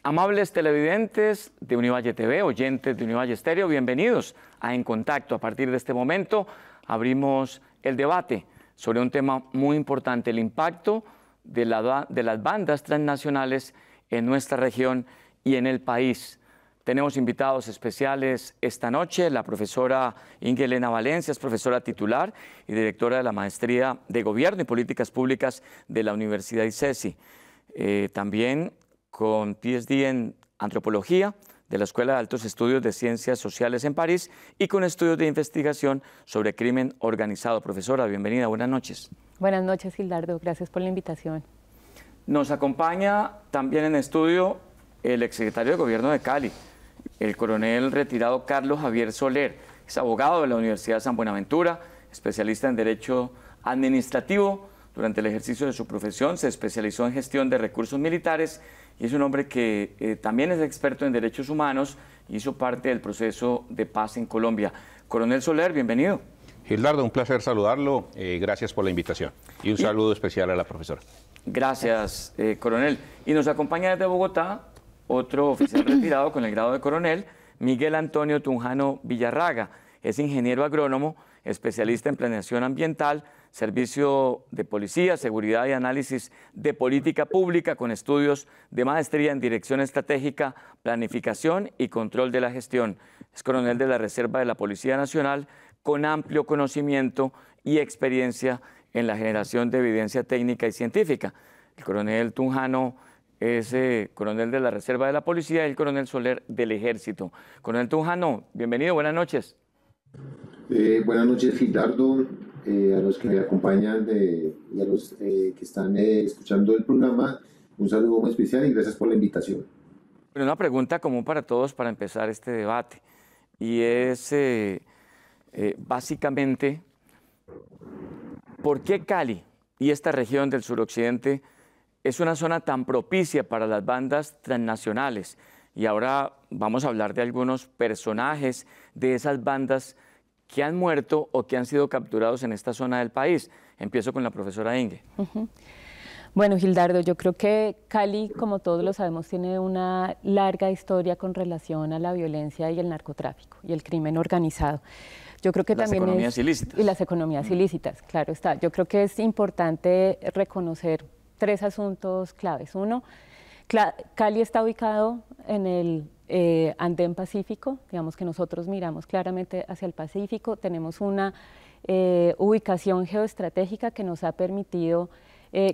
Amables televidentes de Univalle TV, oyentes de Univalle Estéreo, bienvenidos a En Contacto. A partir de este momento abrimos el debate sobre un tema muy importante, el impacto de las bandas transnacionales en nuestra región y en el país. Tenemos invitados especiales esta noche, la profesora Inge Elena Valencia, es profesora titular y directora de la Maestría de Gobierno y Políticas Públicas de la Universidad ICESI. También con PhD en Antropología de la Escuela de Altos Estudios de Ciencias Sociales en París y con estudios de investigación sobre crimen organizado. Profesora, bienvenida, buenas noches. Buenas noches, Gildardo, gracias por la invitación. Nos acompaña también en estudio el exsecretario de Gobierno de Cali, el coronel retirado Carlos Javier Soler. Es abogado de la Universidad San Buenaventura, especialista en Derecho Administrativo. Durante el ejercicio de su profesión se especializó en gestión de recursos militares y es un hombre que también es experto en derechos humanos y hizo parte del proceso de paz en Colombia. Coronel Soler, bienvenido. Gildardo, un placer saludarlo. Gracias por la invitación. Y un saludo especial a la profesora. Gracias, coronel. Y nos acompaña desde Bogotá otro oficial retirado con el grado de coronel, Miguel Antonio Tunjano Villarraga. Es ingeniero agrónomo, especialista en planeación ambiental, servicio de policía, seguridad y análisis de política pública con estudios de maestría en dirección estratégica, planificación y control de la gestión. Es coronel de la Reserva de la Policía Nacional con amplio conocimiento y experiencia en la generación de evidencia técnica y científica. El coronel Tunjano es coronel de la Reserva de la Policía y el coronel Soler del Ejército. Coronel Tunjano, bienvenido, buenas noches. Buenas noches, Gildardo, a los que me acompañan y a los que están escuchando el programa, un saludo muy especial y gracias por la invitación. Pero una pregunta común para todos para empezar este debate, y es básicamente, ¿por qué Cali y esta región del suroccidente es una zona tan propicia para las bandas transnacionales? Y ahora vamos a hablar de algunos personajes de esas bandas que han muerto o que han sido capturados en esta zona del país. Empiezo con la profesora Inge. Bueno, Gildardo, yo creo que Cali, como todos lo sabemos, tiene una larga historia con relación a la violencia y el narcotráfico y el crimen organizado. Yo creo que las también economías ilícitas. Y las economías ilícitas, claro está. Yo creo que es importante reconocer tres asuntos claves. Uno, Cali está ubicado en el Andén Pacífico, digamos que nosotros miramos claramente hacia el Pacífico, tenemos una ubicación geoestratégica que nos ha permitido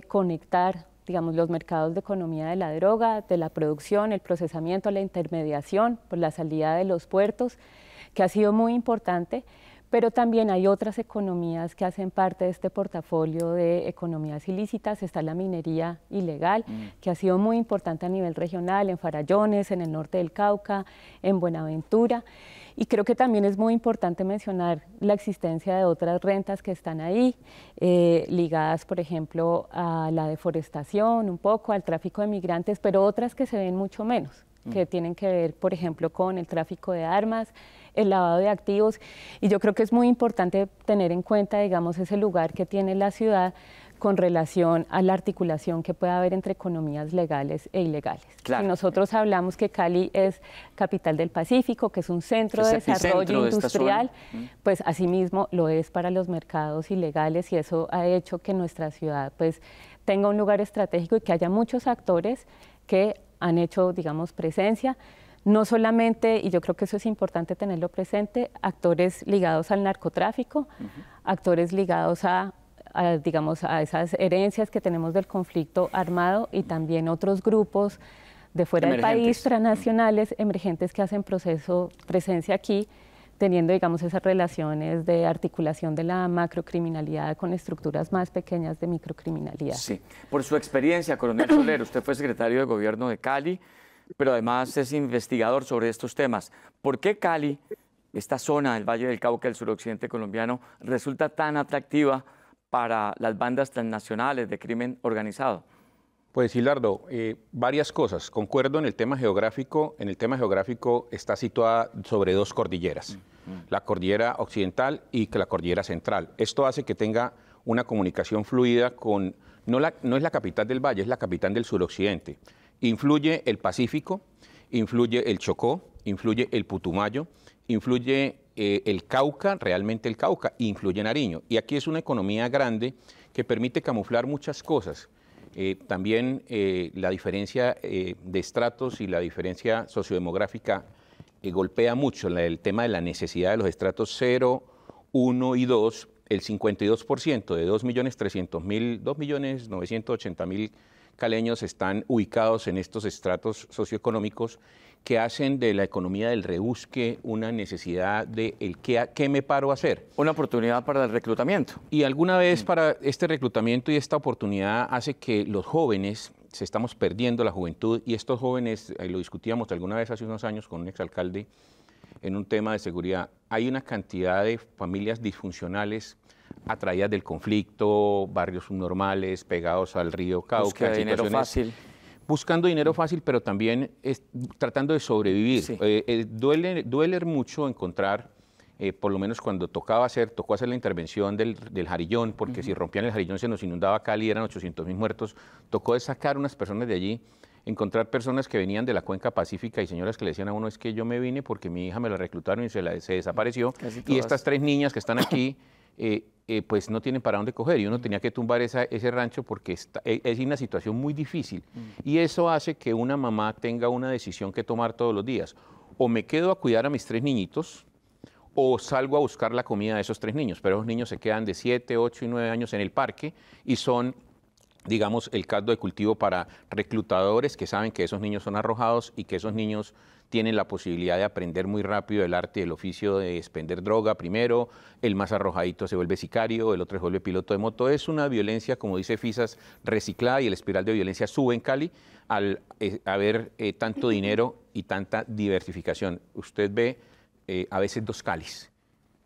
conectar, digamos, los mercados de economía de la droga, de la producción, el procesamiento, la intermediación, por la salida de los puertos, que ha sido muy importante. Pero también hay otras economías que hacen parte de este portafolio de economías ilícitas. Está la minería ilegal, que ha sido muy importante a nivel regional, en Farallones, en el norte del Cauca, en Buenaventura. Y creo que también es muy importante mencionar la existencia de otras rentas que están ahí, ligadas, por ejemplo, a la deforestación, un poco, al tráfico de migrantes, pero otras que se ven mucho menos, que tienen que ver, por ejemplo, con el tráfico de armas, el lavado de activos, y yo creo que es muy importante tener en cuenta, digamos, ese lugar que tiene la ciudad con relación a la articulación que puede haber entre economías legales e ilegales. Claro. Si nosotros hablamos que Cali es capital del Pacífico, que es un centro de desarrollo industrial, pues asimismo lo es para los mercados ilegales, y eso ha hecho que nuestra ciudad pues tenga un lugar estratégico y que haya muchos actores que han hecho, digamos, presencia. No solamente, y yo creo que eso es importante tenerlo presente, actores ligados al narcotráfico, actores ligados digamos, a esas herencias que tenemos del conflicto armado, y también otros grupos de fuera del país, transnacionales, emergentes, que hacen presencia aquí, teniendo, digamos, esas relaciones de articulación de la macrocriminalidad con estructuras más pequeñas de microcriminalidad. Sí, por su experiencia, coronel Soler, usted fue secretario de Gobierno de Cali, pero además es investigador sobre estos temas. ¿Por qué Cali, esta zona del Valle del Cauca, del suroccidente colombiano, resulta tan atractiva para las bandas transnacionales de crimen organizado? Pues, Gildardo, varias cosas. Concuerdo en el tema geográfico. En el tema geográfico está situada sobre dos cordilleras, la cordillera occidental y la cordillera central. Esto hace que tenga una comunicación fluida con... No es la capital del valle, es la capital del suroccidente. Influye el Pacífico, influye el Chocó, influye el Putumayo, influye el Cauca, realmente el Cauca, influye Nariño. Y aquí es una economía grande que permite camuflar muchas cosas. También la diferencia de estratos y la diferencia sociodemográfica golpea mucho el tema de la necesidad de los estratos 0, 1 y 2. El 52% de 2.300.000, 2.980.000 caleños están ubicados en estos estratos socioeconómicos que hacen de la economía del rebusque una necesidad de ¿qué me paro a hacer? Una oportunidad para el reclutamiento. Y alguna vez para este reclutamiento y esta oportunidad hace que los jóvenes, se estamos perdiendo la juventud, y estos jóvenes, lo discutíamos alguna vez hace unos años con un exalcalde en un tema de seguridad, hay una cantidad de familias disfuncionales atraídas del conflicto, barrios subnormales, pegados al río Cauca, Búsqueda de dinero fácil. Buscando dinero fácil, pero también tratando de sobrevivir. Sí. Duele mucho encontrar, por lo menos cuando tocó hacer la intervención del Jarillón, porque si rompían el Jarillón se nos inundaba Cali, eran 800.000 muertos, tocó sacar unas personas de allí, encontrar personas que venían de la cuenca pacífica y señoras que le decían a uno, es que yo me vine porque mi hija me la reclutaron y se desapareció, y estas 3 niñas que están aquí, pues no tienen para dónde coger, y uno tenía que tumbar ese rancho porque es una situación muy difícil, y eso hace que una mamá tenga una decisión que tomar todos los días: o me quedo a cuidar a mis 3 niñitos, o salgo a buscar la comida de esos 3 niños, pero esos niños se quedan de 7, 8 y 9 años en el parque y son, digamos, el caldo de cultivo para reclutadores que saben que esos niños son arrojados y que esos niños tienen la posibilidad de aprender muy rápido el arte y el oficio de expender droga primero, el más arrojadito se vuelve sicario, el otro se vuelve piloto de moto. Es una violencia, como dice FISAS, reciclada, y el espiral de violencia sube en Cali al haber tanto dinero y tanta diversificación. Usted ve a veces 2 Calis,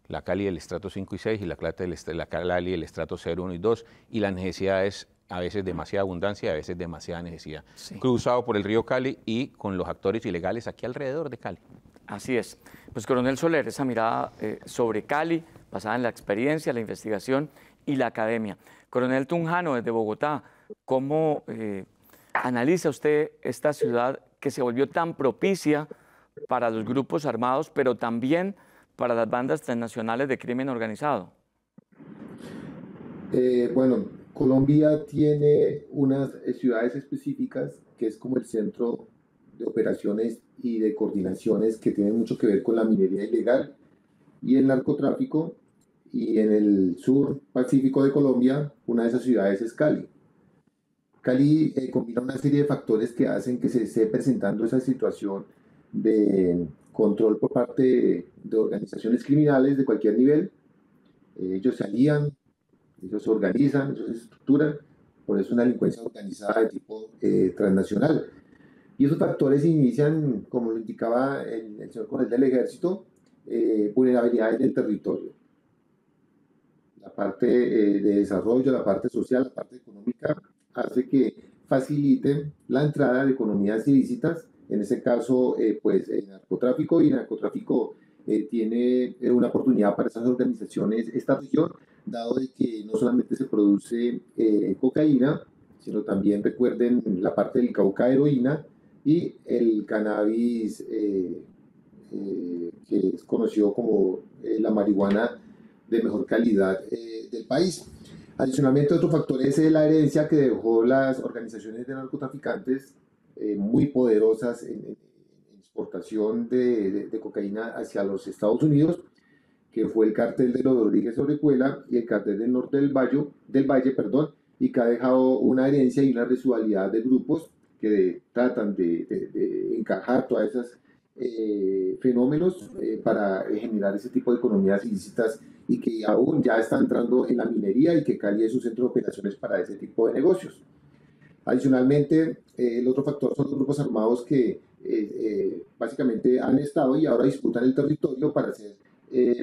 la Cali del estrato 5 y 6 y la Cali del estrato 0, 1 y 2, y las necesidades a veces demasiada abundancia, a veces demasiada necesidad. Sí. Cruzado por el río Cali y con los actores ilegales aquí alrededor de Cali. Así es. Pues, coronel Soler, esa mirada sobre Cali, basada en la experiencia, la investigación y la academia. Coronel Tunjano, desde Bogotá, ¿cómo analiza usted esta ciudad que se volvió tan propicia para los grupos armados, pero también para las bandas transnacionales de crimen organizado? Bueno, Colombia tiene unas ciudades específicas que es como el centro de operaciones y de coordinaciones que tienen mucho que ver con la minería ilegal y el narcotráfico, y en el sur pacífico de Colombia una de esas ciudades es Cali. Cali combina una serie de factores que hacen que se esté presentando esa situación de control por parte de organizaciones criminales de cualquier nivel. Ellos se alían, ellos se organizan, ellos se estructuran, por eso una delincuencia organizada de tipo transnacional. Y esos factores inician, como lo indicaba el señor coronel del Ejército, vulnerabilidades del territorio. La parte de desarrollo, la parte social, la parte económica, hace que facilite la entrada de economías ilícitas, en ese caso, pues el narcotráfico, y el narcotráfico tiene una oportunidad para esas organizaciones, esta región, dado de que no solamente se produce cocaína, sino también, recuerden, la parte del Cauca, heroína, y el cannabis, que es conocido como la marihuana de mejor calidad del país. Adicionalmente, otro factor es la herencia que dejó las organizaciones de narcotraficantes muy poderosas en exportación de cocaína hacia los Estados Unidos, que fue el cartel de los Rodríguez Orejuela y el cartel del norte del Valle, y que ha dejado una herencia y una residualidad de grupos que tratan de encajar todas esas fenómenos para generar ese tipo de economías ilícitas, y que aún ya están entrando en la minería, y que Cali es un centro de operaciones para ese tipo de negocios. Adicionalmente, el otro factor son los grupos armados que básicamente han estado y ahora disputan el territorio para ser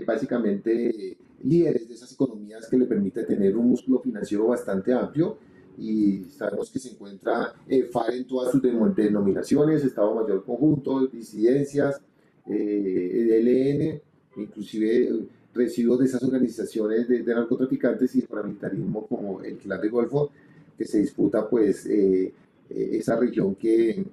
básicamente líderes de esas economías, que le permite tener un músculo financiero bastante amplio. Y sabemos que se encuentra FARC en todas sus denominaciones: Estado Mayor Conjunto, disidencias, ELN, inclusive residuos de esas organizaciones de narcotraficantes y de paramilitarismo como el Clan del Golfo, que se disputa pues esa región que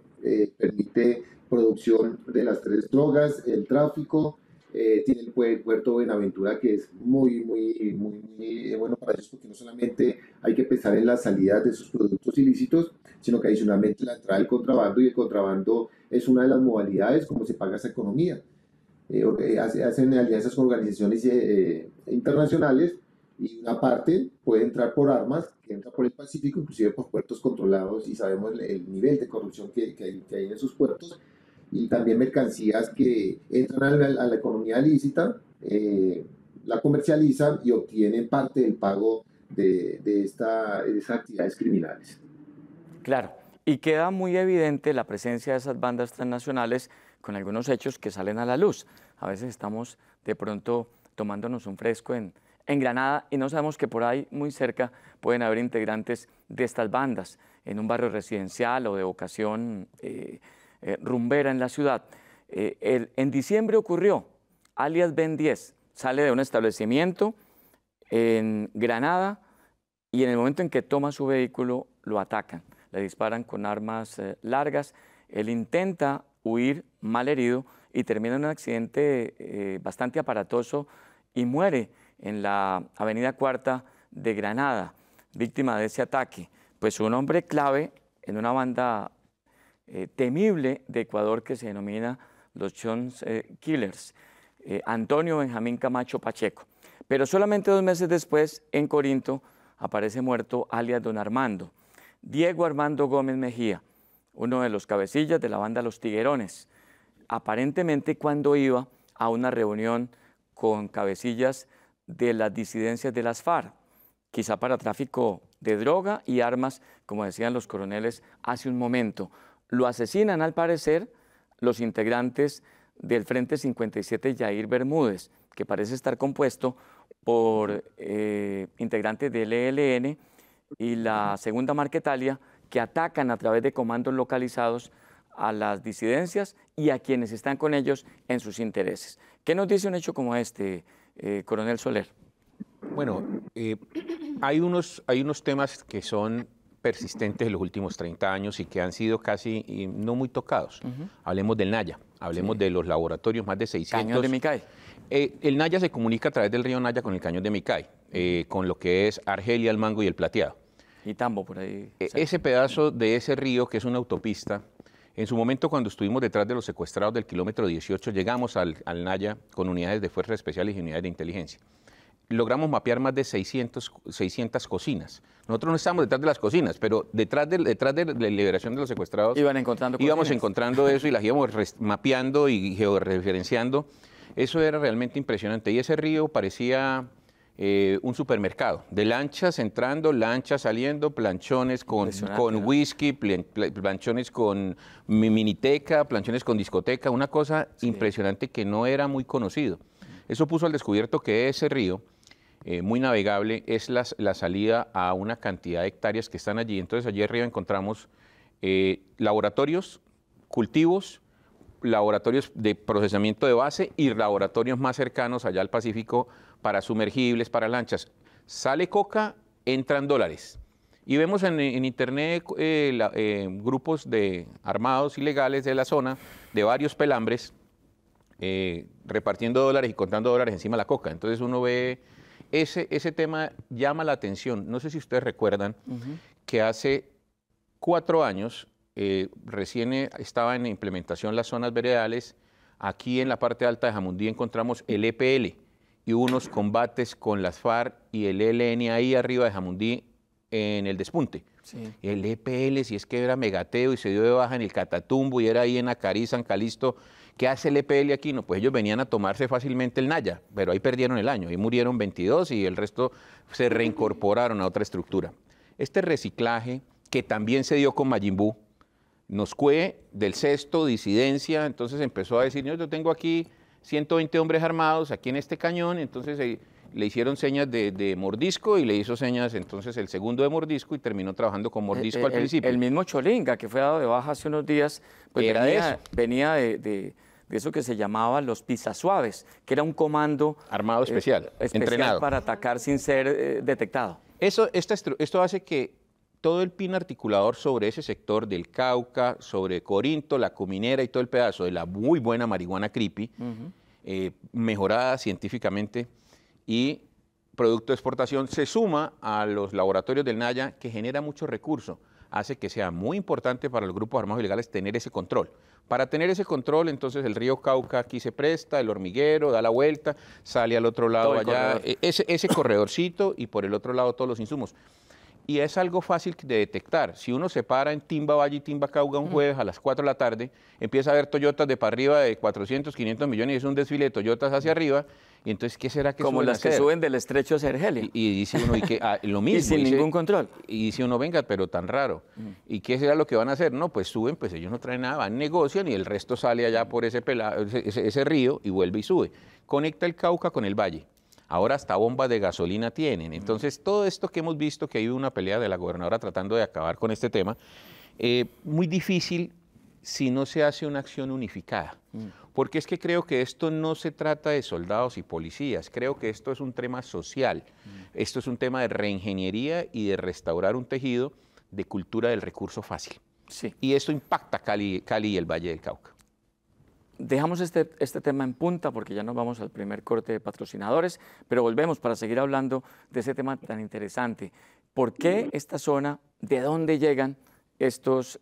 permite producción de las tres drogas, el tráfico. Tiene el puerto de Buenaventura, que es muy bueno para ellos, porque no solamente hay que pensar en las salidas de sus productos ilícitos, sino que adicionalmente la entrada del contrabando, y el contrabando es una de las modalidades como se paga esa economía. Hacen alianzas con organizaciones internacionales, y una parte puede entrar por armas, que entra por el Pacífico, inclusive por puertos controlados, y sabemos el nivel de corrupción que hay en esos puertos, y también mercancías que entran a la economía lícita, la comercializan y obtienen parte del pago de esas actividades criminales. Claro, y queda muy evidente la presencia de esas bandas transnacionales con algunos hechos que salen a la luz. A veces estamos de pronto tomándonos un fresco en Granada y no sabemos que por ahí muy cerca pueden haber integrantes de estas bandas en un barrio residencial o de vocación rumbera en la ciudad. En diciembre ocurrió, alias Ben 10 sale de un establecimiento en Granada y en el momento en que toma su vehículo lo atacan, le disparan con armas largas, él intenta huir malherido y termina en un accidente bastante aparatoso y muere en la avenida Cuarta de Granada, víctima de ese ataque. Pues un hombre clave en una banda temible de Ecuador que se denomina los Jones Killers, Antonio Benjamín Camacho Pacheco. Pero solamente 2 meses después, en Corinto, aparece muerto alias Don Armando, Diego Armando Gómez Mejía, uno de los cabecillas de la banda Los Tiguerones, aparentemente cuando iba a una reunión con cabecillas de las disidencias de las FARC, quizá para tráfico de droga y armas, como decían los coroneles hace un momento. Lo asesinan, al parecer, los integrantes del Frente 57 Yair Bermúdez, que parece estar compuesto por integrantes del ELN y la Segunda Marquetalia, que atacan a través de comandos localizados a las disidencias y a quienes están con ellos en sus intereses. ¿Qué nos dice un hecho como este, coronel Soler? Bueno, hay unos temas que son persistentes en los últimos 30 años y que han sido casi no muy tocados. Hablemos del Naya, hablemos de los laboratorios, más de 600. Cañón de Micay. El Naya se comunica a través del río Naya con el cañón de Micay, con lo que es Argelia, el Mango y el Plateado. Y Tambo por ahí. Ese pedazo de ese río, que es una autopista, en su momento cuando estuvimos detrás de los secuestrados del kilómetro 18, llegamos al Naya con unidades de fuerzas especiales y unidades de inteligencia. Logramos mapear más de 600 cocinas. Nosotros no estábamos detrás de las cocinas, pero detrás de la liberación de los secuestrados íbamos encontrando eso y las íbamos mapeando y georreferenciando. Eso era realmente impresionante. Y ese río parecía un supermercado, de lanchas entrando, lanchas saliendo, planchones con whisky, planchones con miniteca, planchones con discoteca, una cosa impresionante que no era muy conocido. Eso puso al descubierto que ese río, muy navegable, es la salida a una cantidad de hectáreas que están allí. Entonces allí arriba encontramos laboratorios, cultivos, laboratorios de procesamiento de base y laboratorios más cercanos allá al Pacífico para sumergibles, para lanchas. Sale coca, entran dólares. Y vemos en internet grupos de armados ilegales de la zona, de varios pelambres, repartiendo dólares y contando dólares encima de la coca. Entonces uno ve, ese tema llama la atención. No sé si ustedes recuerdan que hace 4 años recién estaba en implementación las zonas veredales. Aquí en la parte alta de Jamundí encontramos el EPL y unos combates con las FARC y el ELN ahí arriba de Jamundí en el despunte. Sí. El EPL, si es que era megateo y se dio de baja en el Catatumbo y era ahí en Acarí, San Calixto. ¿Qué hace el EPL aquí? No, pues ellos venían a tomarse fácilmente el Naya, pero ahí perdieron el año, ahí murieron 22 y el resto se reincorporaron a otra estructura. Este reciclaje, que también se dio con Mayimbu, nos cué del cesto, disidencia, entonces empezó a decir, yo tengo aquí 120 hombres armados aquí en este cañón, entonces le hicieron señas de mordisco y le hizo señas entonces el segundo de mordisco y terminó trabajando con mordisco al principio. El mismo Cholinga, que fue dado de baja hace unos días, pues venía de eso que se llamaba los pisasuaves, que era un comando armado especial entrenado para atacar sin ser detectado. Esto hace que todo el pin articulador sobre ese sector del Cauca, sobre Corinto, la Cominera y todo el pedazo de la muy buena marihuana creepy, mejorada científicamente y producto de exportación, se suma a los laboratorios del Naya, que genera mucho recurso, hace que sea muy importante para los grupos armados ilegales tener ese control. Para tener ese control, entonces el río Cauca aquí se presta, el hormiguero, da la vuelta, sale al otro lado allá, ese corredorcito, y por el otro lado todos los insumos. Y es algo fácil de detectar. Si uno se para en Timba Valle y Timba Cauca un jueves a las 4 de la tarde, empieza a ver Toyotas de para arriba de 400, 500 millones, y es un desfile de Toyotas hacia arriba, y entonces, ¿qué será que como las que suben del estrecho Sergelio? Y dice uno, lo mismo. Y sin ningún control. Y dice uno, venga, pero tan raro. ¿Y qué será lo que van a hacer? No, pues suben, pues ellos no traen nada, van, negocian, y el resto sale allá por ese río y vuelve y sube. Conecta el Cauca con el valle. Ahora hasta bombas de gasolina tienen. Entonces, todo esto que hemos visto, que hay una pelea de la gobernadora tratando de acabar con este tema, muy difícil si no se hace una acción unificada. Porque es que creo que esto no se trata de soldados y policías, creo que esto es un tema social, esto es un tema de reingeniería y de restaurar un tejido de cultura del recurso fácil. Sí. Y esto impacta Cali y el Valle del Cauca. Dejamos este tema en punta porque ya nos vamos al primer corte de patrocinadores, pero volvemos para seguir hablando de ese tema tan interesante. ¿Por qué esta zona? ¿De dónde llegan estos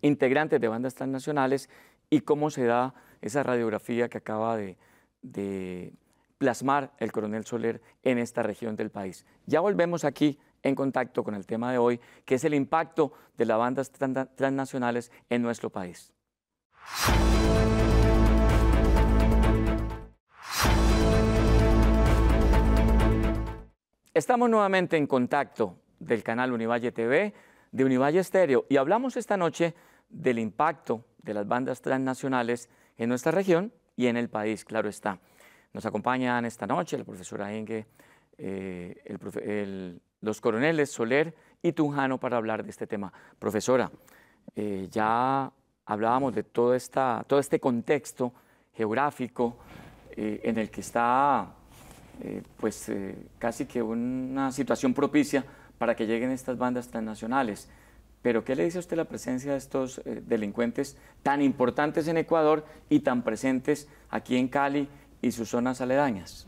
integrantes de bandas transnacionales? ¿Y cómo se da esa radiografía que acaba de plasmar el coronel Soler en esta región del país? Ya volvemos aquí en contacto con el tema de hoy, que es el impacto de las bandas transnacionales en nuestro país. Estamos nuevamente en contacto del canal Univalle TV, de Univalle Estéreo, y hablamos esta noche del impacto de las bandas transnacionales en nuestra región y en el país, claro está. Nos acompañan esta noche la profesora Inge, los coroneles Soler y Tunjano para hablar de este tema. Profesora, ya hablábamos de todo este contexto geográfico en el que está casi que una situación propicia para que lleguen estas bandas transnacionales. Pero ¿qué le dice a usted la presencia de estos delincuentes tan importantes en Ecuador y tan presentes aquí en Cali y sus zonas aledañas?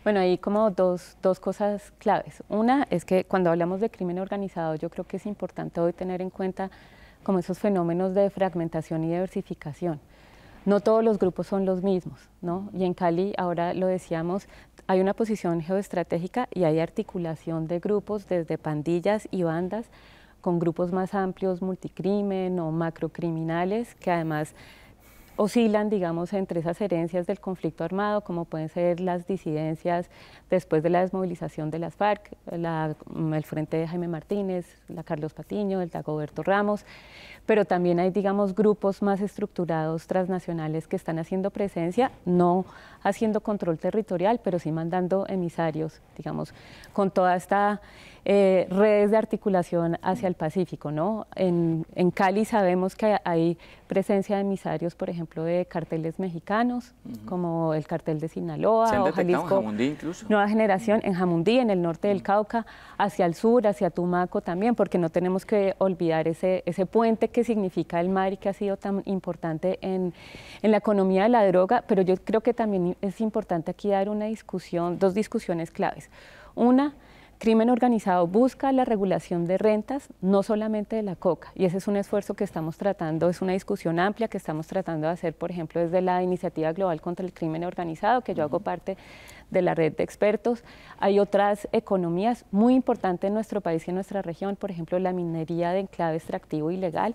Bueno, hay como dos cosas claves. Una es que cuando hablamos de crimen organizado, yo creo que es importante hoy tener en cuenta como esos fenómenos de fragmentación y diversificación. No todos los grupos son los mismos, ¿no? Y en Cali, ahora lo decíamos, hay una posición geoestratégica y hay articulación de grupos desde pandillas y bandas con grupos más amplios, multicrimen o macrocriminales, que además oscilan, digamos, entre esas herencias del conflicto armado, como pueden ser las disidencias después de la desmovilización de las FARC, el Frente de Jaime Martínez, la Carlos Patiño, el Dagoberto Ramos, pero también hay, digamos, grupos más estructurados transnacionales que están haciendo presencia, no haciendo control territorial, pero sí mandando emisarios, digamos, con toda esta redes de articulación hacia el Pacífico, ¿no? En Cali sabemos que hay presencia de emisarios, por ejemplo, de carteles mexicanos, como el cartel de Sinaloa, ¿Se han detectado Jalisco, en Jamundí incluso? Nueva Generación, en Jamundí, en el norte del Cauca, hacia el sur, hacia Tumaco también, porque no tenemos que olvidar ese puente que significa el mar y que ha sido tan importante en la economía de la droga, pero yo creo que también es importante aquí dar una discusión, dos discusiones claves. Una, crimen organizado busca la regulación de rentas, no solamente de la coca, y ese es un esfuerzo que estamos tratando, es una discusión amplia que estamos tratando de hacer, por ejemplo, desde la Iniciativa Global contra el Crimen Organizado, que yo hago parte de la red de expertos. Hay otras economías muy importantes en nuestro país y en nuestra región, por ejemplo, la minería de enclave extractivo ilegal,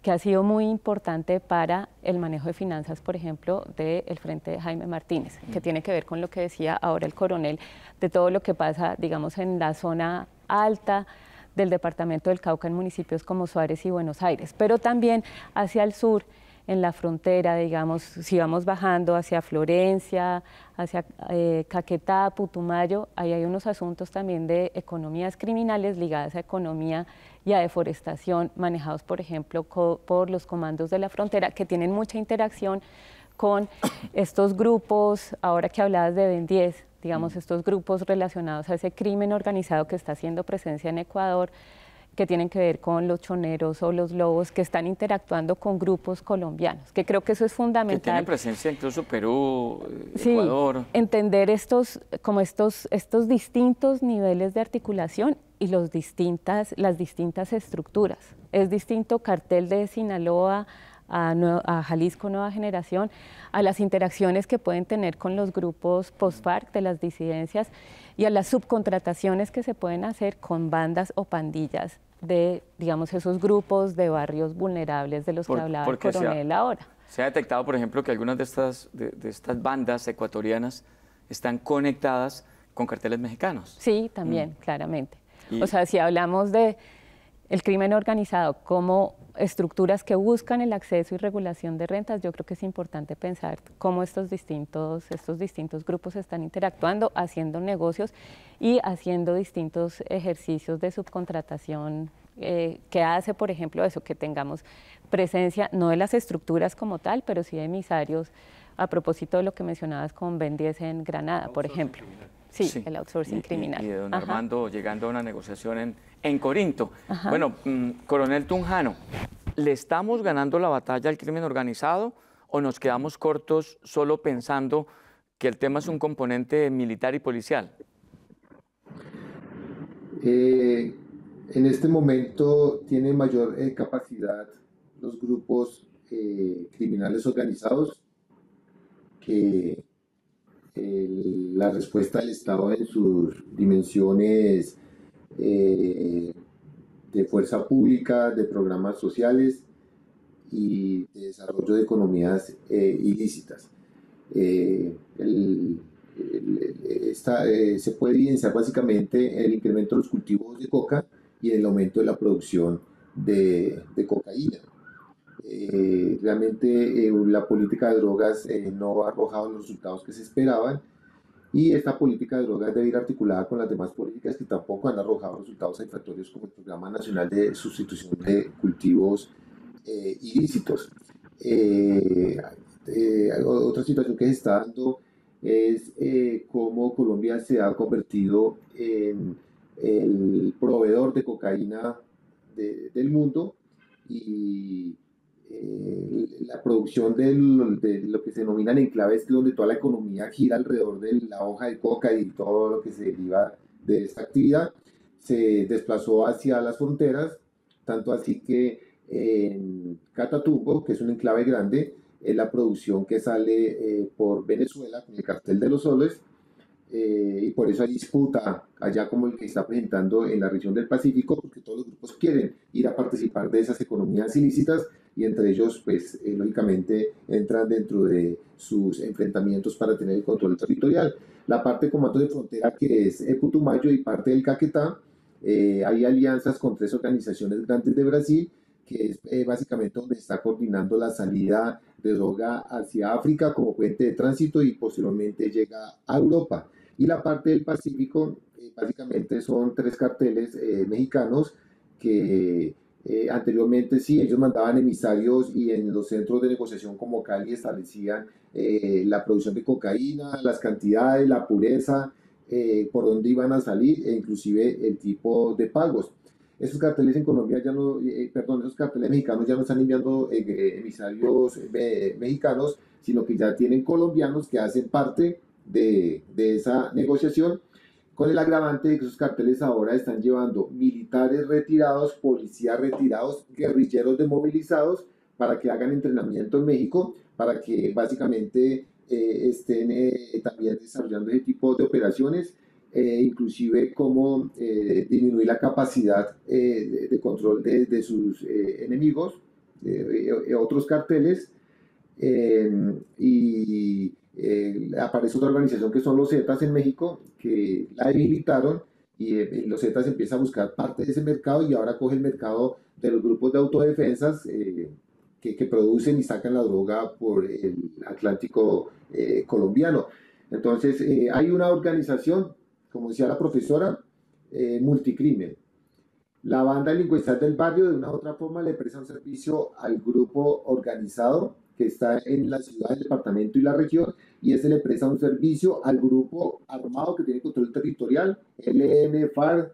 que ha sido muy importante para el manejo de finanzas, por ejemplo, del Frente de Jaime Martínez, que tiene que ver con lo que decía ahora el coronel, de todo lo que pasa, digamos, en la zona alta del departamento del Cauca, en municipios como Suárez y Buenos Aires, pero también hacia el sur, en la frontera, digamos, si vamos bajando hacia Florencia, hacia Caquetá, Putumayo, ahí hay unos asuntos también de economías criminales ligadas a economía y a deforestación, manejados, por ejemplo, por los comandos de la frontera, que tienen mucha interacción con estos grupos, ahora que hablabas de Ben 10, digamos, estos grupos relacionados a ese crimen organizado que está haciendo presencia en Ecuador, que tienen que ver con los choneros o los lobos que están interactuando con grupos colombianos, que creo que eso es fundamental. Que tienen presencia incluso Perú, sí, Ecuador. Entender estos distintos niveles de articulación y las distintas estructuras. Es distinto cartel de Sinaloa a Jalisco Nueva Generación, a las interacciones que pueden tener con los grupos post-FARC de las disidencias y a las subcontrataciones que se pueden hacer con bandas o pandillas de, digamos, esos grupos de barrios vulnerables de los que hablaba el coronel ahora. Se ha detectado, por ejemplo, que algunas de estas bandas ecuatorianas están conectadas con carteles mexicanos. Sí, también, claramente. O sea, si hablamos de el crimen organizado como estructuras que buscan el acceso y regulación de rentas, yo creo que es importante pensar cómo estos distintos grupos están interactuando, haciendo negocios y haciendo distintos ejercicios de subcontratación que hace, por ejemplo, eso, que tengamos presencia, no de las estructuras como tal, pero sí de emisarios, a propósito de lo que mencionabas con Ben 10 en Granada, por ejemplo. Sí, el outsourcing criminal. Y de don Armando llegando a una negociación en Corinto. Ajá. Bueno, coronel Tunjano, ¿le estamos ganando la batalla al crimen organizado o nos quedamos cortos solo pensando que el tema es un componente militar y policial? En este momento tiene mayor capacidad los grupos criminales organizados que la respuesta del Estado en sus dimensiones de fuerza pública, de programas sociales y de desarrollo de economías ilícitas. Se puede evidenciar básicamente el incremento de los cultivos de coca y el aumento de la producción de cocaína. Realmente la política de drogas no ha arrojado los resultados que se esperaban y esta política de drogas debe ir articulada con las demás políticas que tampoco han arrojado resultados satisfactorios como el Programa Nacional de Sustitución de Cultivos Ilícitos. Otra situación que se está dando es cómo Colombia se ha convertido en el proveedor de cocaína del mundo y la producción de lo que se denominan enclaves, donde toda la economía gira alrededor de la hoja de coca y todo lo que se deriva de esta actividad, se desplazó hacia las fronteras, tanto así que en Catatumbo, que es un enclave grande, la producción que sale por Venezuela con el cartel de los soles, y por eso hay disputa allá como el que está presentando en la región del Pacífico, porque todos los grupos quieren ir a participar de esas economías ilícitas y entre ellos pues lógicamente entran dentro de sus enfrentamientos para tener el control territorial. La parte de comando de frontera que es Putumayo y parte del Caquetá, hay alianzas con 3 organizaciones grandes de Brasil, que es básicamente donde está coordinando la salida de droga hacia África como puente de tránsito y posteriormente llega a Europa. Y la parte del Pacífico, básicamente son 3 carteles mexicanos que anteriormente sí, ellos mandaban emisarios y en los centros de negociación como Cali establecían la producción de cocaína, las cantidades, la pureza, por dónde iban a salir e inclusive el tipo de pagos. Esos carteles en Colombia ya no, esos carteles mexicanos ya no están enviando emisarios mexicanos, sino que ya tienen colombianos que hacen parte de esa negociación, con el agravante de que esos carteles ahora están llevando militares retirados, policías retirados, guerrilleros desmovilizados para que hagan entrenamiento en México, para que básicamente estén también desarrollando ese tipo de operaciones. Inclusive cómo disminuir la capacidad de control de sus enemigos, otros carteles, y aparece otra organización que son los Zetas en México, que la debilitaron y los Zetas empiezan a buscar parte de ese mercado y ahora coge el mercado de los grupos de autodefensas que producen y sacan la droga por el Atlántico colombiano. Entonces hay una organización, como decía la profesora, multicrimen. La banda delincuencial del barrio de una u otra forma le presta un servicio al grupo organizado que está en la ciudad, el departamento y la región, y ese le presta un servicio al grupo armado que tiene control territorial, ELN, FARC,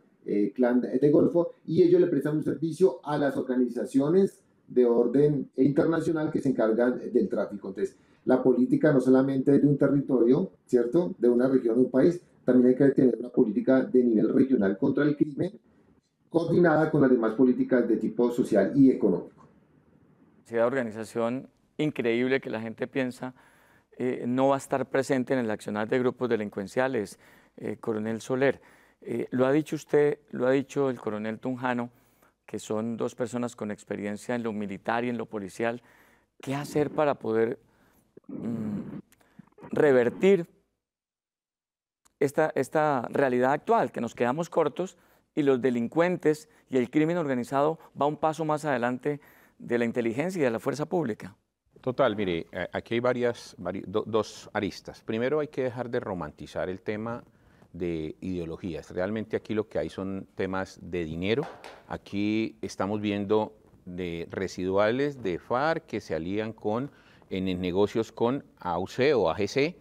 clan de Golfo, y ellos le prestan un servicio a las organizaciones de orden internacional que se encargan del tráfico. Entonces, la política no solamente es de un territorio, ¿cierto?, de una región, de un país, también hay que tener una política de nivel regional contra el crimen, coordinada con las demás políticas de tipo social y económico. Esa organización increíble que la gente piensa no va a estar presente en el accionar de grupos delincuenciales, coronel Soler. Lo ha dicho usted, lo ha dicho el coronel Tunjano, que son dos personas con experiencia en lo militar y en lo policial. ¿Qué hacer para poder revertir esta realidad actual, que nos quedamos cortos y los delincuentes y el crimen organizado va un paso más adelante de la inteligencia y de la fuerza pública? Total, mire, aquí hay dos aristas. Primero, hay que dejar de romantizar el tema de ideologías. Realmente aquí lo que hay son temas de dinero. Aquí estamos viendo de residuales de FARC que se alían en negocios con AUC o AGC,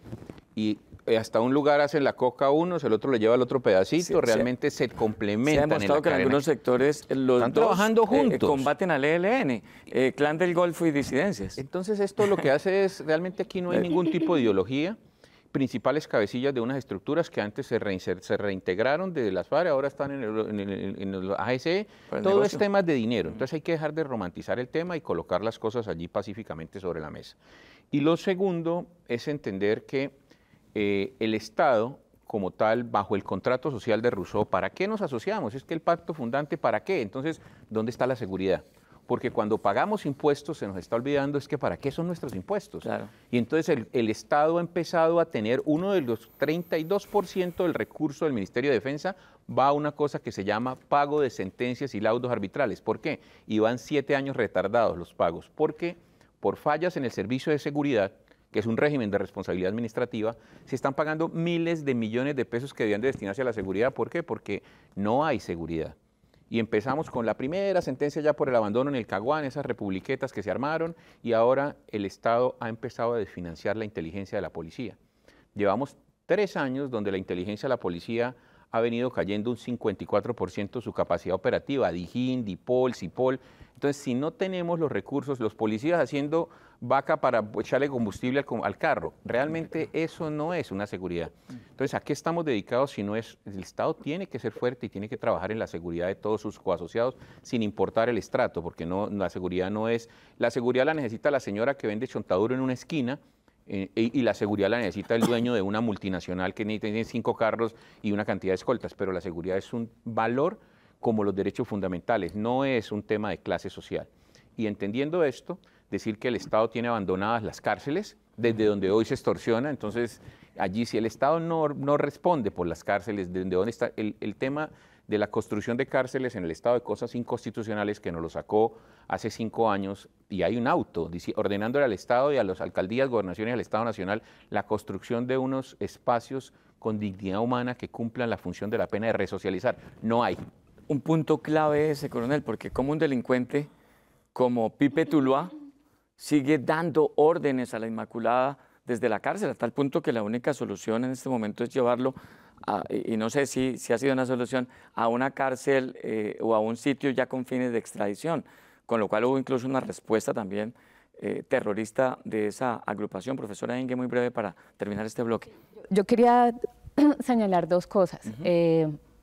y hasta un lugar hacen la coca unos, el otro le lleva el otro pedacito, sí, realmente se complementan. Se ha demostrado que en algunos sectores los están dos trabajando juntos. Combaten al ELN, Clan del Golfo y disidencias. Entonces esto lo que hace es, realmente aquí no hay ningún tipo de ideología. Principales cabecillas de unas estructuras que antes se reintegraron de las FARC, ahora están en el AGC, todo es temas de dinero. Entonces hay que dejar de romantizar el tema y colocar las cosas allí pacíficamente sobre la mesa. Y lo segundo es entender que el Estado, como tal, bajo el contrato social de Rousseau, ¿para qué nos asociamos? Es que el pacto fundante, ¿para qué? Entonces, ¿dónde está la seguridad? Porque cuando pagamos impuestos se nos está olvidando es que ¿para qué son nuestros impuestos? Claro. Y entonces el Estado ha empezado a tener uno de los 32% del recurso del Ministerio de Defensa va a una cosa que se llama pago de sentencias y laudos arbitrales. ¿Por qué? Y van 7 años retardados los pagos. Porque por fallas en el servicio de seguridad, que es un régimen de responsabilidad administrativa, se están pagando miles de millones de pesos que debían de destinarse a la seguridad. ¿Por qué? Porque no hay seguridad. Y empezamos con la primera sentencia ya por el abandono en el Caguán, esas republiquetas que se armaron, y ahora el Estado ha empezado a desfinanciar la inteligencia de la policía. Llevamos 3 años donde la inteligencia de la policía ha venido cayendo un 54% su capacidad operativa, DIJÍN, DIPOL, CIPOL. Entonces, si no tenemos los recursos, los policías haciendo vaca para echarle combustible al carro, realmente eso no es una seguridad. Entonces, ¿a qué estamos dedicados si no es? El Estado tiene que ser fuerte y tiene que trabajar en la seguridad de todos sus coasociados sin importar el estrato, porque la seguridad no es... La seguridad la necesita la señora que vende chontaduro en una esquina, y la seguridad la necesita el dueño de una multinacional que tiene 5 carros y una cantidad de escoltas, pero la seguridad es un valor como los derechos fundamentales, no es un tema de clase social. Y entendiendo esto, decir que el Estado tiene abandonadas las cárceles, desde donde hoy se extorsiona, entonces allí si el Estado no responde por las cárceles, desde donde está el tema de la construcción de cárceles en el Estado de cosas inconstitucionales que nos lo sacó hace 5 años, y hay un auto ordenándole al Estado y a las alcaldías, gobernaciones y al Estado Nacional la construcción de unos espacios con dignidad humana que cumplan la función de la pena de resocializar. No hay. Un punto clave ese, coronel, porque como un delincuente como Pipe Tuluá sigue dando órdenes a la Inmaculada desde la cárcel, a tal punto que la única solución en este momento es llevarlo y no sé si ha sido una solución, a una cárcel o a un sitio ya con fines de extradición, con lo cual hubo incluso una respuesta también terrorista de esa agrupación. Profesora Inge, muy breve para terminar este bloque. Yo quería señalar 2 cosas.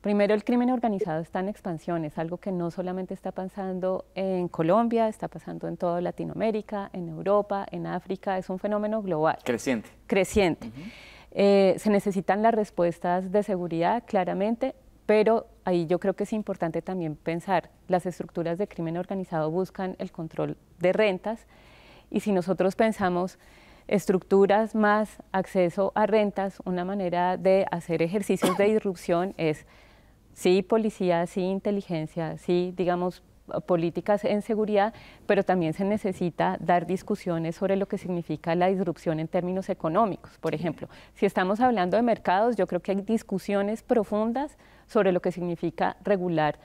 Primero, el crimen organizado está en expansión, es algo que no solamente está pasando en Colombia, está pasando en toda Latinoamérica, en Europa, en África, es un fenómeno global. Creciente. Creciente. Se necesitan las respuestas de seguridad, claramente, pero ahí yo creo que es importante también pensar, las estructuras de crimen organizado buscan el control de rentas, y si nosotros pensamos estructuras más acceso a rentas, una manera de hacer ejercicios de disrupción es sí policía, sí inteligencia, sí, digamos, políticas en seguridad, pero también se necesita dar discusiones sobre lo que significa la disrupción en términos económicos. Por ejemplo, si estamos hablando de mercados, yo creo que hay discusiones profundas sobre lo que significa regular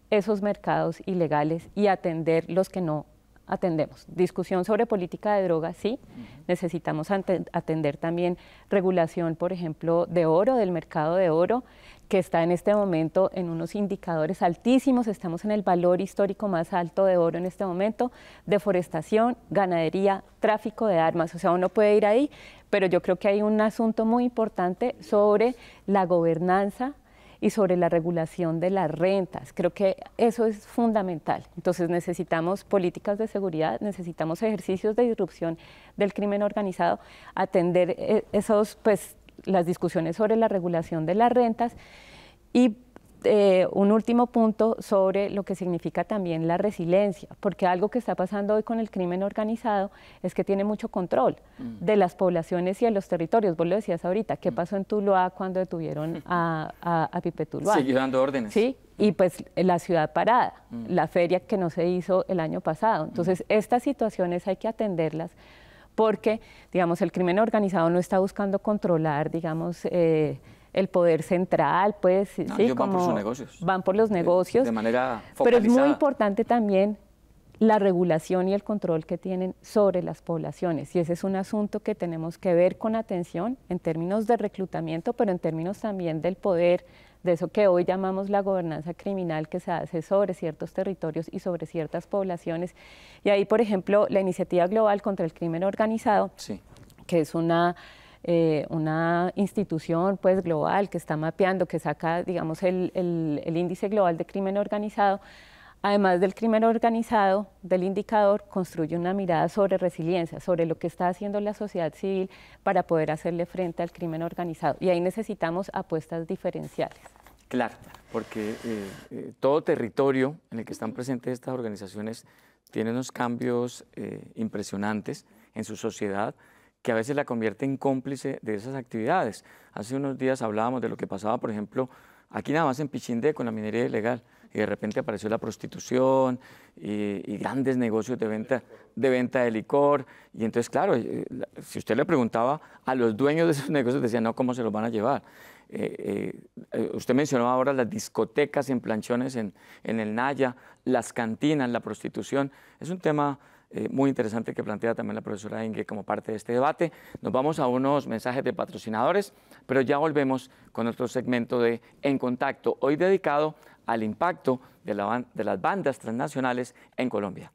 esos mercados ilegales y atender los que no atendemos. Discusión sobre política de drogas, sí. Necesitamos atender también regulación, por ejemplo, de oro, del mercado de oro, que está en este momento en unos indicadores altísimos. Estamos en el valor histórico más alto de oro en este momento. Deforestación, ganadería, tráfico de armas. O sea, uno puede ir ahí, pero yo creo que hay un asunto muy importante sobre la gobernanza y sobre la regulación de las rentas. Creo que eso es fundamental. Entonces necesitamos políticas de seguridad, necesitamos ejercicios de disrupción del crimen organizado, atender las discusiones sobre la regulación de las rentas y un último punto sobre lo que significa también la resiliencia, porque algo que está pasando hoy con el crimen organizado es que tiene mucho control de las poblaciones y de los territorios. Vos lo decías ahorita, ¿qué pasó en Tuluá cuando detuvieron a Pipe Tuluá? Siguió dando órdenes. Sí, y pues la ciudad parada, la feria que no se hizo el año pasado. Entonces, estas situaciones hay que atenderlas porque, digamos, el crimen organizado no está buscando controlar, digamos, el poder central, pues, no, sí, ellos van por sus negocios. Van por los negocios. De manera focalizada. Pero es muy importante también la regulación y el control que tienen sobre las poblaciones. Y ese es un asunto que tenemos que ver con atención en términos de reclutamiento, pero en términos también del poder, de eso que hoy llamamos la gobernanza criminal que se hace sobre ciertos territorios y sobre ciertas poblaciones. Y ahí, por ejemplo, la Iniciativa Global contra el Crimen Organizado, sí, que es una institución pues global que está mapeando, que saca, digamos, el índice global de crimen organizado. Además del crimen organizado, del indicador, construye una mirada sobre resiliencia, sobre lo que está haciendo la sociedad civil para poder hacerle frente al crimen organizado. Y ahí necesitamos apuestas diferenciales. Claro, porque todo territorio en el que están presentes estas organizaciones tiene unos cambios impresionantes en su sociedad, que a veces la convierte en cómplice de esas actividades. Hace unos días hablábamos de lo que pasaba, por ejemplo, aquí nada más en Pichindé con la minería ilegal, y de repente apareció la prostitución y grandes negocios de venta de licor, y entonces, claro, si usted le preguntaba a los dueños de esos negocios, decían, no, ¿cómo se los van a llevar? Usted mencionó ahora las discotecas en planchones en el Naya, las cantinas, la prostitución. Es un tema muy interesante que plantea también la profesora Inge como parte de este debate. Nos vamos a unos mensajes de patrocinadores, pero ya volvemos con nuestro segmento de En Contacto, hoy dedicado al impacto de las bandas transnacionales en Colombia.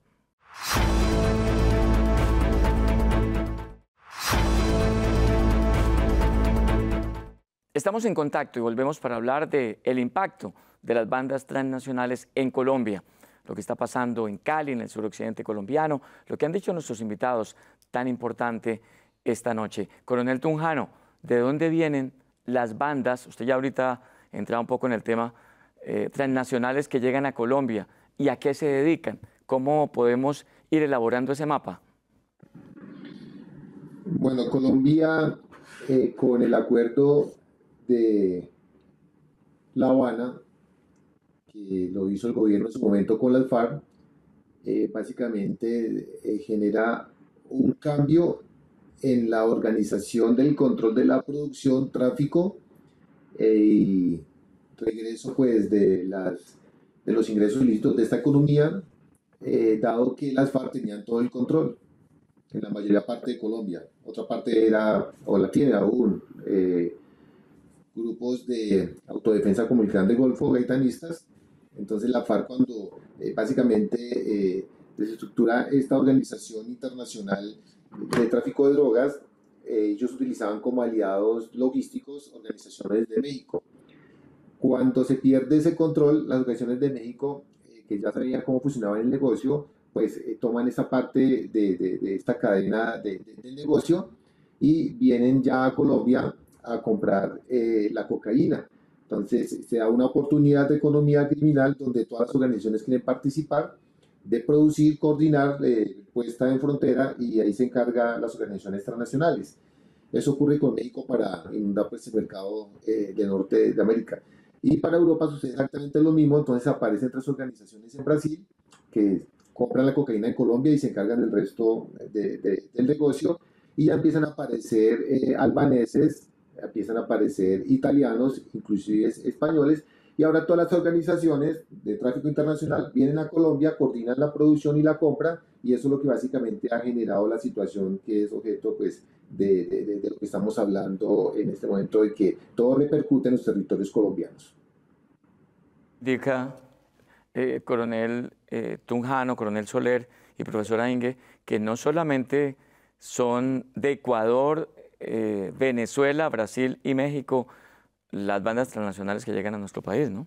Estamos en contacto y volvemos para hablar del impacto de las bandas transnacionales en Colombia, lo que está pasando en Cali, en el suroccidente colombiano, lo que han dicho nuestros invitados tan importante esta noche. Coronel Tunjano, ¿de dónde vienen las bandas? Usted ya ahorita entraba un poco en el tema transnacionales que llegan a Colombia y a qué se dedican. ¿Cómo podemos ir elaborando ese mapa? Bueno, Colombia, con el acuerdo de La Habana, que lo hizo el gobierno en su momento con las FARC, básicamente genera un cambio en la organización del control de la producción, tráfico y regreso pues de los ingresos ilícitos de esta economía, dado que las FARC tenían todo el control en la mayoría parte de Colombia. Otra parte era, o la tiene aún, grupos de autodefensa como el Clan del Golfo, gaitanistas. Entonces la FARC, cuando básicamente desestructura esta organización internacional de tráfico de drogas, ellos utilizaban como aliados logísticos organizaciones de México. Cuando se pierde ese control, las organizaciones de México, que ya sabían cómo funcionaba el negocio, pues toman esa parte de esta cadena del negocio y vienen ya a Colombia a comprar la cocaína. Entonces se da una oportunidad de economía criminal donde todas las organizaciones quieren participar, de producir, coordinar, puesta en frontera, y ahí se encargan las organizaciones transnacionales. Eso ocurre con México para inundar pues, el mercado del norte de América. Y para Europa sucede exactamente lo mismo. Entonces aparecen 3 organizaciones en Brasil que compran la cocaína en Colombia y se encargan del resto del negocio, y ya empiezan a aparecer albaneses, empiezan a aparecer italianos, inclusive españoles, y ahora todas las organizaciones de tráfico internacional vienen a Colombia, coordinan la producción y la compra, y eso es lo que básicamente ha generado la situación que es objeto pues, de lo que estamos hablando en este momento, de que todo repercute en los territorios colombianos. Dica, coronel Tunjano, coronel Soler y profesora Inge, que no solamente son de Ecuador, Venezuela, Brasil y México las bandas transnacionales que llegan a nuestro país, ¿no?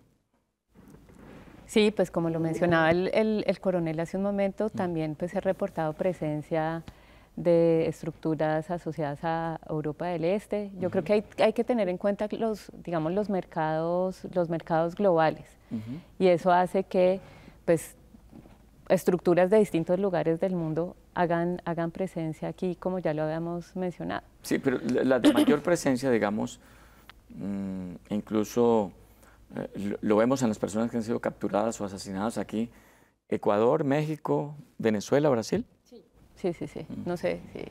Sí, pues como lo mencionaba el coronel hace un momento, también pues he reportado presencia de estructuras asociadas a Europa del Este. Yo creo que hay que tener en cuenta digamos, los mercados globales, y eso hace que pues, estructuras de distintos lugares del mundo hagan presencia aquí, como ya lo habíamos mencionado. Sí, pero la de mayor presencia, digamos, incluso lo vemos en las personas que han sido capturadas o asesinadas aquí, Ecuador, México, Venezuela, Brasil. Sí. No sé, sí.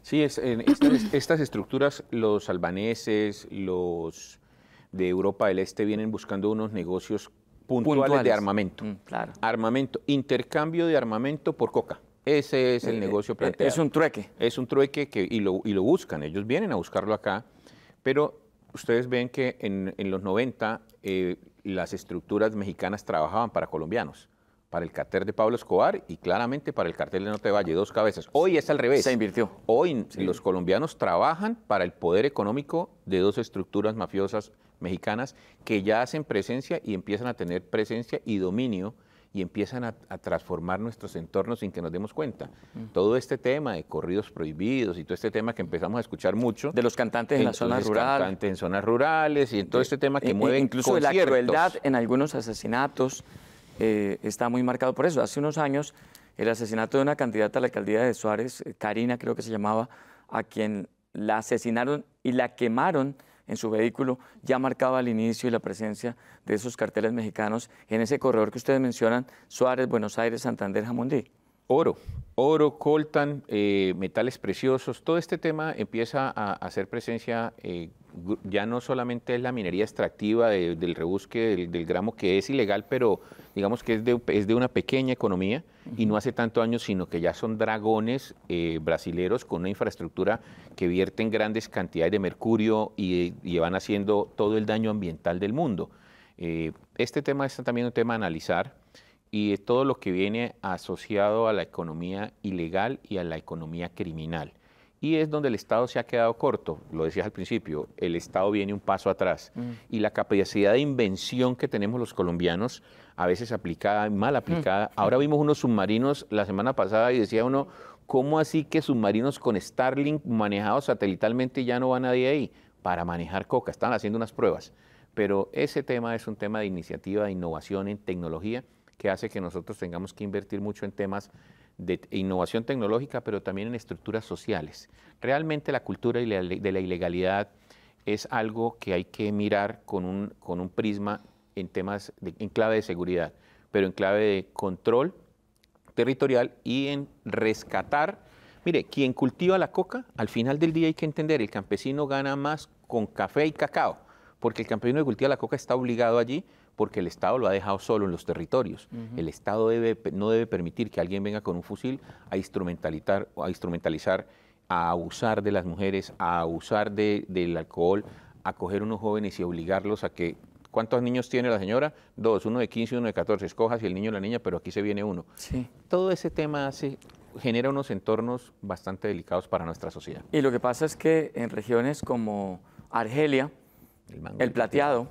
Sí, estas estructuras, los albaneses, los de Europa del Este vienen buscando unos negocios puntuales de armamento. Claro. Armamento, intercambio de armamento por coca. Ese es el negocio planteado. Es un trueque. Es un trueque y lo buscan, ellos vienen a buscarlo acá, pero ustedes ven que en los 90 las estructuras mexicanas trabajaban para colombianos, para el cartel de Pablo Escobar y claramente para el cartel de Norte Valle, dos cabezas. Hoy es al revés. Se invirtió. Hoy los colombianos trabajan para el poder económico de dos estructuras mafiosas mexicanas que ya hacen presencia y empiezan a tener presencia y dominio y empiezan a transformar nuestros entornos sin que nos demos cuenta. Todo este tema de corridos prohibidos y todo este tema que empezamos a escuchar mucho. De los cantantes en la zona rural. Cantantes en zonas rurales y en todo este tema que mueve incluso de la crueldad en algunos asesinatos está muy marcado por eso. Hace unos años el asesinato de una candidata a la alcaldía de Suárez, Karina creo que se llamaba, a quien la asesinaron y la quemaron en su vehículo, ya marcaba el inicio y la presencia de esos carteles mexicanos en ese corredor que ustedes mencionan, Suárez, Buenos Aires, Santander, Jamundí. Oro, coltan, metales preciosos, todo este tema empieza a hacer presencia, ya no solamente es la minería extractiva del rebusque del gramo, que es ilegal, pero digamos que es de una pequeña economía y no hace tantos años, sino que ya son dragones brasileros con una infraestructura que vierten grandes cantidades de mercurio y van haciendo todo el daño ambiental del mundo. Este tema es también un tema a analizar, y todo lo que viene asociado a la economía ilegal y a la economía criminal. Y es donde el Estado se ha quedado corto, lo decías al principio, el Estado viene un paso atrás. Y la capacidad de invención que tenemos los colombianos, a veces aplicada, mal aplicada. Ahora vimos unos submarinos la semana pasada y decía uno, ¿cómo así que submarinos con Starlink manejados satelitalmente ya no va nadie ahí? Para manejar coca, están haciendo unas pruebas. Pero ese tema es un tema de iniciativa, de innovación en tecnología, que hace que nosotros tengamos que invertir mucho en temas de innovación tecnológica, pero también en estructuras sociales. Realmente la cultura de la ilegalidad es algo que hay que mirar con un prisma en temas, en clave de seguridad, pero en clave de control territorial y en rescatar. Mire, quien cultiva la coca, al final del día hay que entender, el campesino gana más con café y cacao, porque el campesino que cultiva la coca está obligado allí, porque el Estado lo ha dejado solo en los territorios. El Estado no debe permitir que alguien venga con un fusil a instrumentalizar, a abusar de las mujeres, a abusar del alcohol, a coger unos jóvenes y obligarlos a que... ¿Cuántos niños tiene la señora? 2, uno de 15 y uno de 14. Escoja si el niño o la niña, pero aquí se viene uno. Sí. Todo ese tema genera unos entornos bastante delicados para nuestra sociedad. Y lo que pasa es que en regiones como Argelia, el Plateado,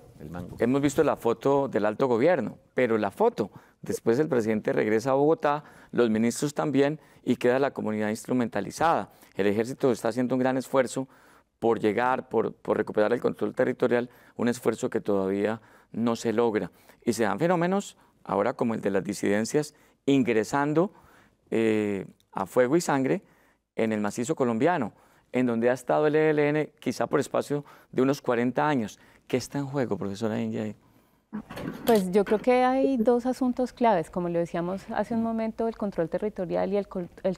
hemos visto la foto del alto gobierno, pero la foto, después el presidente regresa a Bogotá, los ministros también, y queda la comunidad instrumentalizada. El ejército está haciendo un gran esfuerzo por llegar, por recuperar el control territorial, un esfuerzo que todavía no se logra. Y se dan fenómenos, ahora como el de las disidencias, ingresando a fuego y sangre en el macizo colombiano, en donde ha estado el ELN quizá por espacio de unos 40 años. ¿Qué está en juego, profesora Inge? Pues yo creo que hay dos asuntos claves, como lo decíamos hace un momento, el control territorial y el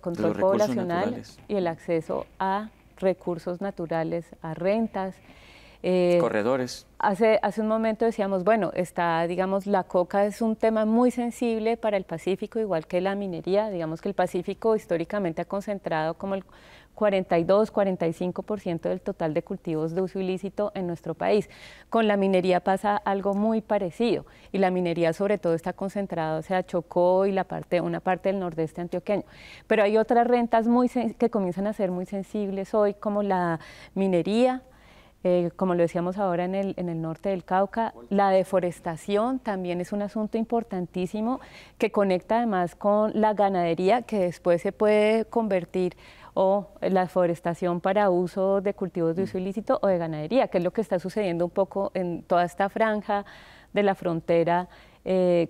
control poblacional y el acceso a recursos naturales, a rentas. Corredores. Hace un momento decíamos, bueno, digamos, la coca es un tema muy sensible para el Pacífico, igual que la minería. Digamos que el Pacífico históricamente ha concentrado como el 42-45% del total de cultivos de uso ilícito en nuestro país. Con la minería pasa algo muy parecido, y la minería sobre todo está concentrada, o sea, Chocó y una parte del nordeste antioqueño. Pero hay otras rentas que comienzan a ser muy sensibles hoy, como la minería, como lo decíamos ahora en el norte del Cauca. La deforestación también es un asunto importantísimo que conecta además con la ganadería, que después se puede convertir, o la deforestación para uso de cultivos de uso ilícito o de ganadería, que es lo que está sucediendo un poco en toda esta franja de la frontera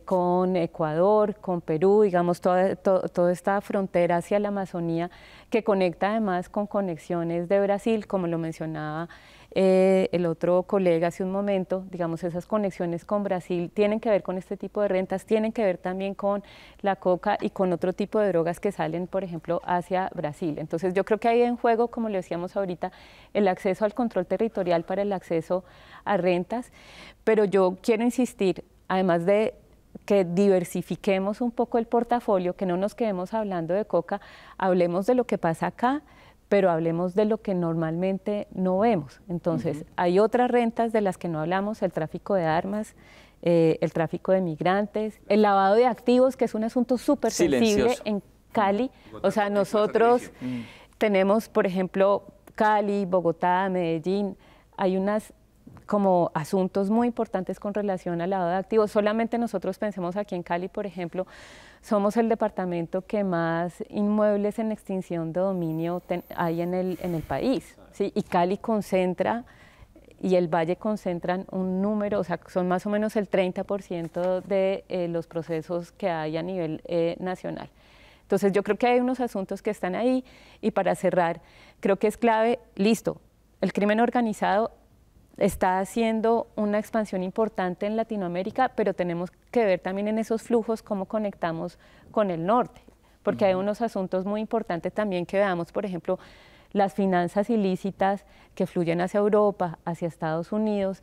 con Ecuador, con Perú, digamos, toda esta frontera hacia la Amazonía, que conecta además con conexiones de Brasil, como lo mencionaba el otro colega hace un momento. Digamos, esas conexiones con Brasil tienen que ver con este tipo de rentas, tienen que ver también con la coca y con otro tipo de drogas que salen, por ejemplo, hacia Brasil. Entonces, yo creo que hay en juego, como lo decíamos ahorita, el acceso al control territorial para el acceso a rentas, pero yo quiero insistir, además de que diversifiquemos un poco el portafolio, que no nos quedemos hablando de coca, hablemos de lo que pasa acá, pero hablemos de lo que normalmente no vemos. Entonces, hay otras rentas de las que no hablamos: el tráfico de armas, el tráfico de migrantes, el lavado de activos, que es un asunto súper sensible en Cali. O sea, nosotros tenemos, por ejemplo, Cali, Bogotá, Medellín, hay unas como asuntos muy importantes con relación al lavado de activos. Solamente nosotros pensemos aquí en Cali, por ejemplo, somos el departamento que más inmuebles en extinción de dominio hay en el país, ¿sí? Y Cali concentra, y el Valle concentran un número, o sea, son más o menos el 30% de los procesos que hay a nivel nacional. Entonces, yo creo que hay unos asuntos que están ahí, y para cerrar, creo que es clave, listo, el crimen organizado está haciendo una expansión importante en Latinoamérica, pero tenemos que ver también en esos flujos cómo conectamos con el norte, porque hay unos asuntos muy importantes también que veamos, por ejemplo, las finanzas ilícitas que fluyen hacia Europa, hacia Estados Unidos,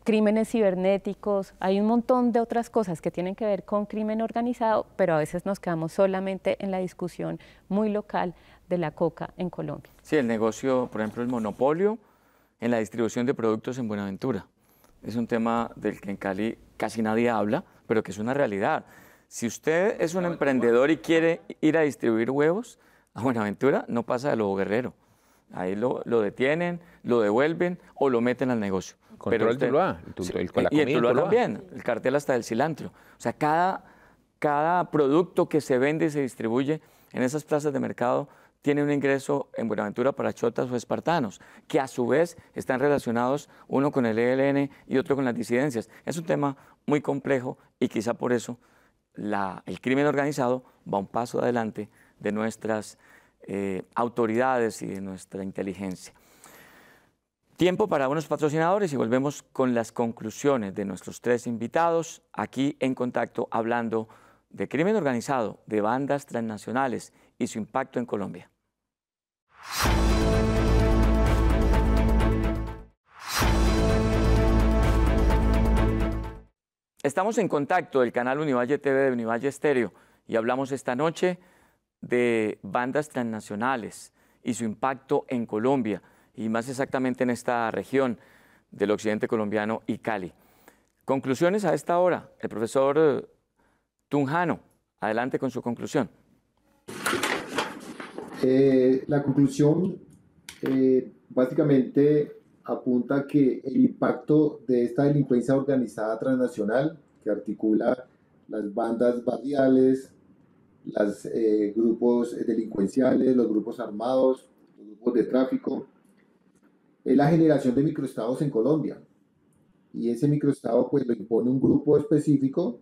crímenes cibernéticos. Hay un montón de otras cosas que tienen que ver con crimen organizado, pero a veces nos quedamos solamente en la discusión muy local de la coca en Colombia. Sí, el negocio, por ejemplo, el monopolio en la distribución de productos en Buenaventura. Es un tema del que en Cali casi nadie habla, pero que es una realidad. Si usted es un emprendedor y quiere ir a distribuir huevos a Buenaventura, no pasa de Lobo Guerrero. Ahí lo detienen, lo devuelven o lo meten al negocio. Control de Tuluá. Y en Tuluá también, el cartel hasta del cilantro. O sea, cada producto que se vende y se distribuye en esas plazas de mercado tiene un ingreso en Buenaventura para chotas o espartanos, que a su vez están relacionados uno con el ELN y otro con las disidencias. Es un tema muy complejo, y quizá por eso el crimen organizado va un paso adelante de nuestras autoridades y de nuestra inteligencia. Tiempo para unos patrocinadores y volvemos con las conclusiones de nuestros tres invitados aquí en Contacto, hablando de crimen organizado, de bandas transnacionales y su impacto en Colombia. Estamos en Contacto, del canal Univalle TV de Univalle Estéreo, y hablamos esta noche de bandas transnacionales y su impacto en Colombia, y más exactamente en esta región del occidente colombiano y Cali. Conclusiones a esta hora, el profesor Tunjano, adelante con su conclusión. La conclusión básicamente apunta que el impacto de esta delincuencia organizada transnacional, que articula las bandas barriales, los grupos delincuenciales, los grupos armados, los grupos de tráfico, es la generación de microestados en Colombia. Y ese microestado pues lo impone un grupo específico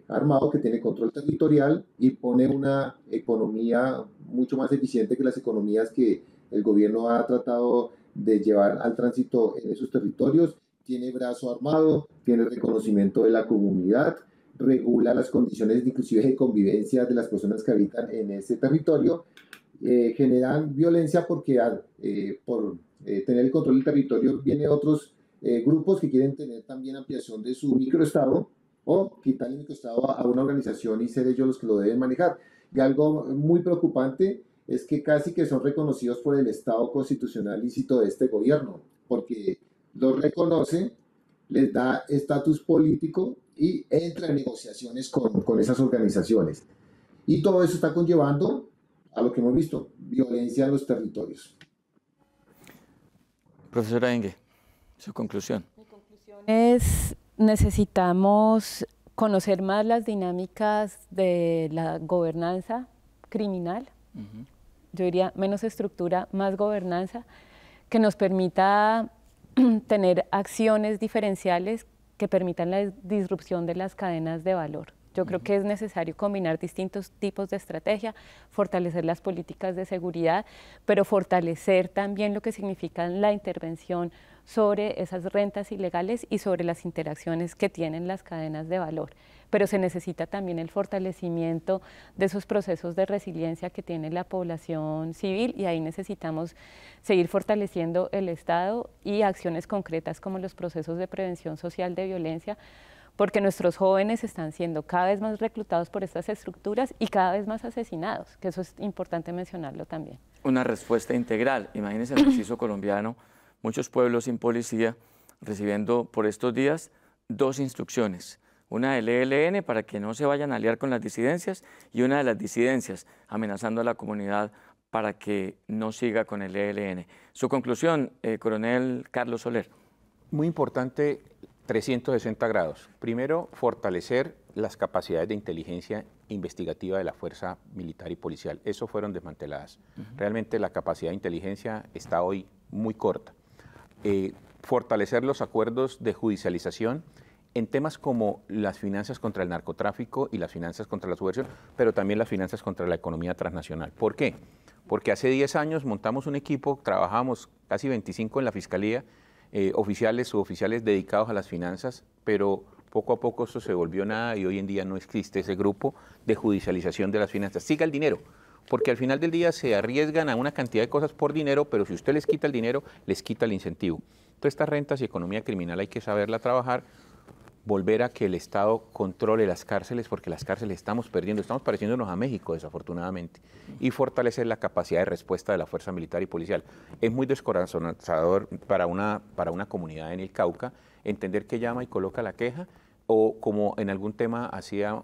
armado que tiene control territorial y pone una economía mucho más eficiente que las economías que el gobierno ha tratado de llevar al tránsito en esos territorios. Tiene brazo armado, tiene reconocimiento de la comunidad, regula las condiciones inclusive de convivencia de las personas que habitan en ese territorio, generan violencia porque por tener el control del territorio vienen otros grupos que quieren tener también ampliación de su microestado o quitar el microestado a una organización y ser ellos los que lo deben manejar. Y algo muy preocupante es que casi que son reconocidos por el Estado constitucional lícito de este gobierno, porque los reconoce, les da estatus político y entra en negociaciones con esas organizaciones. Y todo eso está conllevando a lo que hemos visto, violencia en los territorios. Profesora Inge, su conclusión. Mi conclusión es, necesitamos conocer más las dinámicas de la gobernanza criminal. Yo diría menos estructura, más gobernanza, que nos permita tener acciones diferenciales que permitan la disrupción de las cadenas de valor. Yo creo que es necesario combinar distintos tipos de estrategia, fortalecer las políticas de seguridad, pero fortalecer también lo que significa la intervención sobre esas rentas ilegales y sobre las interacciones que tienen las cadenas de valor. Pero se necesita también el fortalecimiento de esos procesos de resiliencia que tiene la población civil, y ahí necesitamos seguir fortaleciendo el Estado y acciones concretas como los procesos de prevención social de violencia, porque nuestros jóvenes están siendo cada vez más reclutados por estas estructuras y cada vez más asesinados, que eso es importante mencionarlo también. Una respuesta integral. Imagínense el ejercicio colombiano, muchos pueblos sin policía recibiendo por estos días 2 instrucciones. Una del ELN para que no se vayan a aliar con las disidencias y una de las disidencias amenazando a la comunidad para que no siga con el ELN. Su conclusión, coronel Carlos Soler. Muy importante, 360 grados. Primero, fortalecer las capacidades de inteligencia investigativa de la fuerza militar y policial. Eso fueron desmanteladas. Realmente la capacidad de inteligencia está hoy muy corta. Fortalecer los acuerdos de judicialización en temas como las finanzas contra el narcotráfico y las finanzas contra la subversión, pero también las finanzas contra la economía transnacional. ¿Por qué? Porque hace 10 años montamos un equipo, trabajamos casi 25 en la Fiscalía, oficiales, suboficiales dedicados a las finanzas, pero poco a poco eso se volvió nada y hoy en día no existe ese grupo de judicialización de las finanzas. Siga el dinero, porque al final del día se arriesgan a una cantidad de cosas por dinero, pero si usted les quita el dinero, les quita el incentivo. Entonces, estas rentas y economía criminal hay que saberla trabajar, volver a que el Estado controle las cárceles, porque las cárceles estamos pareciéndonos a México, desafortunadamente, y fortalecer la capacidad de respuesta de la fuerza militar y policial. Es muy descorazonador para una comunidad en el Cauca entender que llama y coloca la queja, o como en algún tema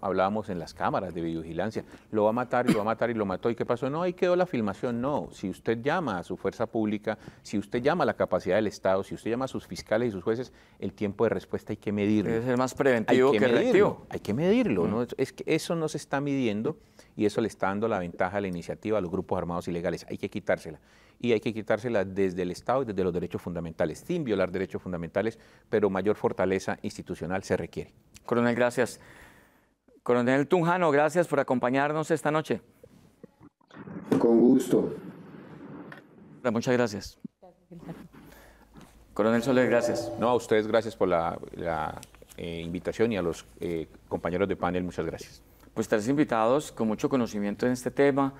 hablábamos en las cámaras de videovigilancia, lo va a matar y lo va a matar y lo mató, ¿y qué pasó? No, ahí quedó la filmación. No, si usted llama a su fuerza pública, si usted llama a la capacidad del Estado, si usted llama a sus fiscales y sus jueces, el tiempo de respuesta hay que medirlo. Debe ser más preventivo que reactivo. Hay que medirlo, ¿no? Es que eso no se está midiendo y eso le está dando la ventaja a la iniciativa a los grupos armados ilegales. Hay que quitársela. Y hay que quitársela desde el Estado y desde los derechos fundamentales, sin violar derechos fundamentales, pero mayor fortaleza institucional se requiere. Coronel, gracias. Coronel Tunjano, gracias por acompañarnos esta noche. Con gusto. Muchas gracias. Coronel Soler, gracias. No, a ustedes gracias por la invitación y a los compañeros de panel, muchas gracias. Pues 3 invitados con mucho conocimiento en este tema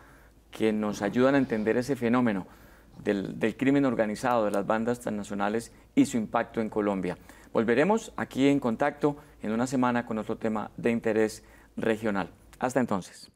que nos ayudan a entender ese fenómeno del crimen organizado, de las bandas transnacionales y su impacto en Colombia. Volveremos aquí en Contacto en una semana con otro tema de interés regional. Hasta entonces.